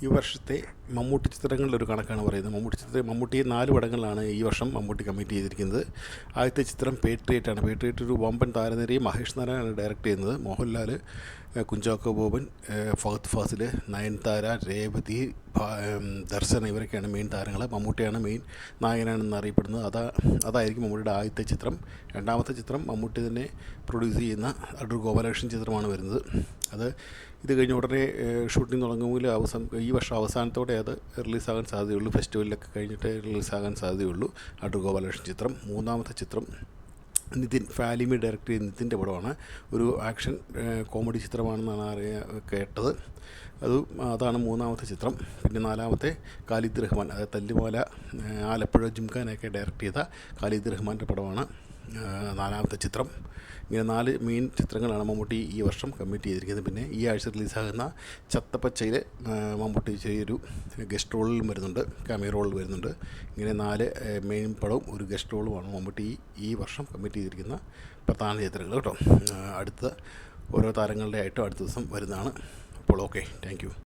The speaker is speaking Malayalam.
ഈ വർഷത്തെ മമ്മൂട്ടി ചിത്രങ്ങളുടെ ഒരു കണക്കാണ് പറയുന്നത്. മമ്മൂട്ടിയെ 4 പടങ്ങളിലാണ് ഈ വർഷം മമ്മൂട്ടി കമ്മിറ്റ് ചെയ്തിരിക്കുന്നത്. ആദ്യത്തെ ചിത്രം പേട്രിയറ്റ് ആണ്. പേട്രിയറ്റ് ഒരു വമ്പൻ താരനിരയെ മഹേഷ് നാരായണനാണ് ഡയറക്റ്റ് ചെയ്യുന്നത്. മോഹൻലാൽ, കുഞ്ചാക്കോ ബോബൻ, ഫഹദ് ഫാസിൽ, നയൻതാര, രേവതി, ദർശന ഇവരൊക്കെയാണ് മെയിൻ താരങ്ങൾ. മമ്മൂട്ടിയാണ് മെയിൻ നായകനാണെന്ന് അറിയപ്പെടുന്നത്. അതായിരിക്കും മമ്മൂട്ടിയുടെ ആദ്യത്തെ ചിത്രം. രണ്ടാമത്തെ ചിത്രം മമ്മൂട്ടി തന്നെ പ്രൊഡ്യൂസ് ചെയ്യുന്ന അടൂർ ഗോപാലകൃഷ്ണൻ ചിത്രമാണ് വരുന്നത്. ഇത് കഴിഞ്ഞ് ഉടനെ ഷൂട്ടിംഗ് തുടങ്ങുമെങ്കിൽ ഈ വർഷം അവസാനത്തോടെ അത് റിലീസാകാൻ സാധ്യതയുള്ളൂ. ഫെസ്റ്റിവലിലൊക്കെ കഴിഞ്ഞിട്ട് റിലീസാകാൻ സാധ്യതയുള്ളൂ അടൂർ ഗോപാലകൃഷ്ണൻ ചിത്രം. മൂന്നാമത്തെ ചിത്രം നിതിൻ ഫാലിമി ഡയറക്റ്റ് ചെയ്ത നിതിൻ്റെ പടമാണ്. ഒരു ആക്ഷൻ കോമഡി ചിത്രമാണെന്നാണ് കേട്ടത്. അതാണ് മൂന്നാമത്തെ ചിത്രം. പിന്നെ നാലാമത്തെ ഖാലിദ് റഹ്മാൻ, അതായത് തല്ലുമാല, ആലപ്പുഴ ജിംഖാനൊക്കെ ഡയറക്റ്റ് ചെയ്ത ഖാലിദ് റഹ്മാൻ്റെ പടമാണ് നാലാമത്തെ ചിത്രം. ഇങ്ങനെ 4 മെയിൻ ചിത്രങ്ങളാണ് മമ്മൂട്ടി ഈ വർഷം കമ്മിറ്റ് ചെയ്തിരിക്കുന്നത്. പിന്നെ ഈ ആഴ്ച റിലീസാകുന്ന ചത്തപ്പച്ചയിൽ മമ്മൂട്ടി ചെറിയൊരു ഗസ്റ്റ് റോളിലും വരുന്നുണ്ട്, ക്യാമിയോ റോളിൽ വരുന്നുണ്ട്. ഇങ്ങനെ 4 മെയിൻ പടവും ഒരു ഗസ്റ്റ് റോളുമാണ് മമ്മൂട്ടി ഈ വർഷം കമ്മിറ്റ് ചെയ്തിരിക്കുന്ന പ്രധാന ചിത്രങ്ങൾ കേട്ടോ. അടുത്ത ഓരോ താരങ്ങളുടെ ആയിട്ടും അടുത്ത ദിവസം വരുന്നതാണ്. അപ്പോൾ ഓക്കെ, താങ്ക് യു.